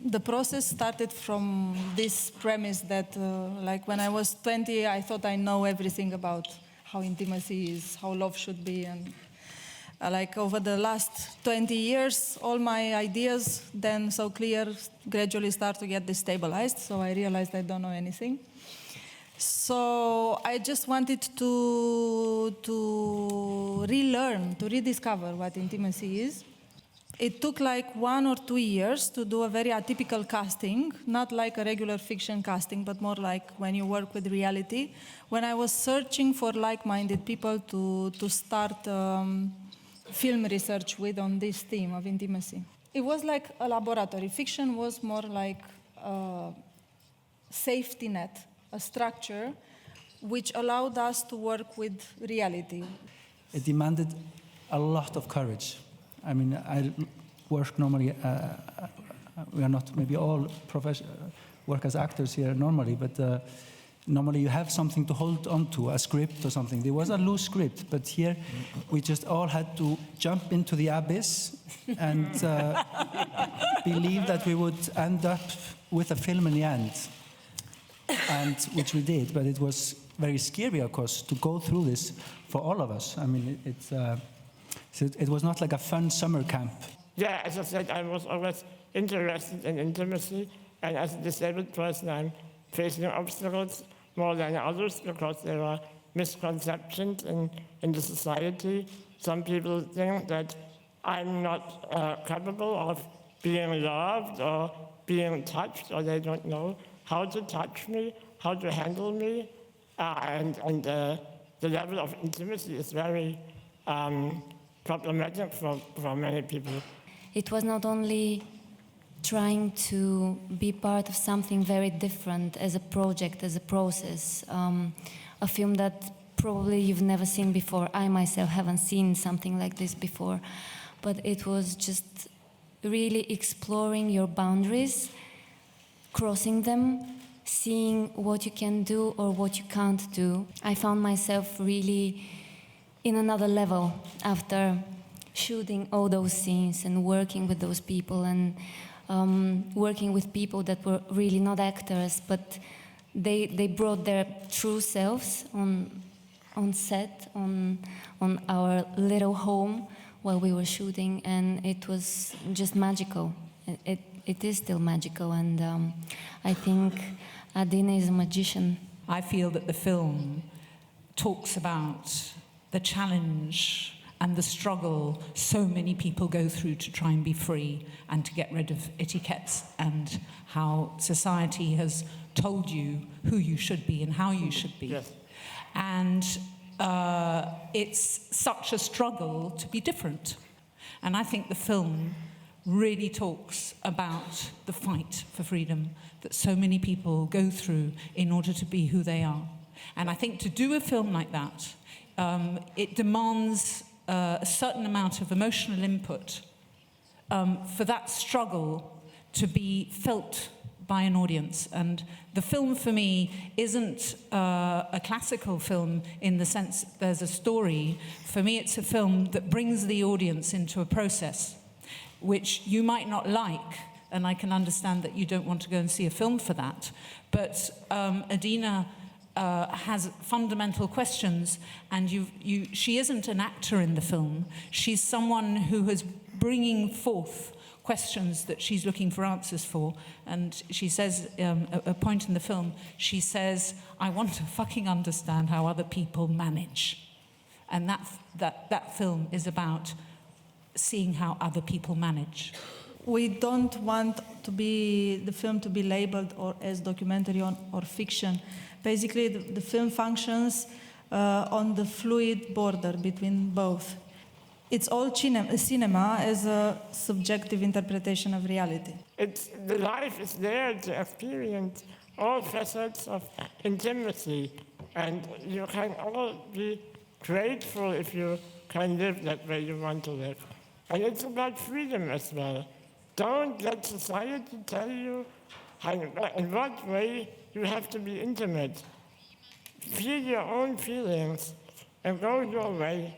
The process started from this premise that, like, when I was 20, I thought I know everything about how intimacy is, how love should be, and like over the last 20 years, all my ideas, then so clear, gradually start to get destabilized. So I realized I don't know anything. So I just wanted to relearn, to rediscover what intimacy is. It took like 1 or 2 years to do a very atypical casting, not like a regular fiction casting, but more like when you work with reality. When I was searching for like-minded people to start film research with on this theme of intimacy. It was like a laboratory. Fiction was more like a safety net, a structure which allowed us to work with reality. It demanded a lot of courage. I mean, I work normally, we are not maybe all work as actors here normally, but normally you have something to hold on to, a script or something. There was a loose script, but here we just all had to jump into the abyss and believe that we would end up with a film in the end, and which we did, but it was very scary, of course, to go through this for all of us. I mean, it was not like a fun summer camp. Yeah, as I said, I was always interested in intimacy, and as a disabled person, I'm facing obstacles more than others because there are misconceptions in the society. Some people think that I'm not capable of being loved or being touched, or they don't know how to touch me, how to handle me, and the level of intimacy is very problematic for many people. It was not only trying to be part of something very different as a project, as a process, a film that probably you've never seen before. I myself haven't seen something like this before, but it was just really exploring your boundaries, crossing them, seeing what you can do or what you can't do. I found myself really in another level after shooting all those scenes and working with those people and working with people that were really not actors, but they brought their true selves on set, on our little home while we were shooting, and it was just magical. It is still magical, and I think Adina is a magician. I feel that the film talks about the challenge and the struggle so many people go through to try and be free and to get rid of etiquettes, and how society has told you who you should be and how you should be. Yes. And it's such a struggle to be different. And I think the film really talks about the fight for freedom that so many people go through in order to be who they are. And I think to do a film like that, it demands a certain amount of emotional input for that struggle to be felt by an audience. And the film for me isn't a classical film in the sense there's a story. For me, it's a film that brings the audience into a process which you might not like, and I can understand that you don't want to go and see a film for that. But Adina has fundamental questions, and she isn't an actor in the film. She's someone who is bringing forth questions that she's looking for answers for. And she says, a point in the film, she says, I want to fucking understand how other people manage. And that film is about seeing how other people manage. We don't want the film to be labeled as documentary or fiction. Basically, the film functions on the fluid border between both. It's all cinema as a subjective interpretation of reality. The life is there to experience all facets of intimacy, and you can all be grateful if you can live that way you want to live. And it's about freedom as well. Don't let society tell you in what way you have to be intimate. Feel your own feelings and go your way.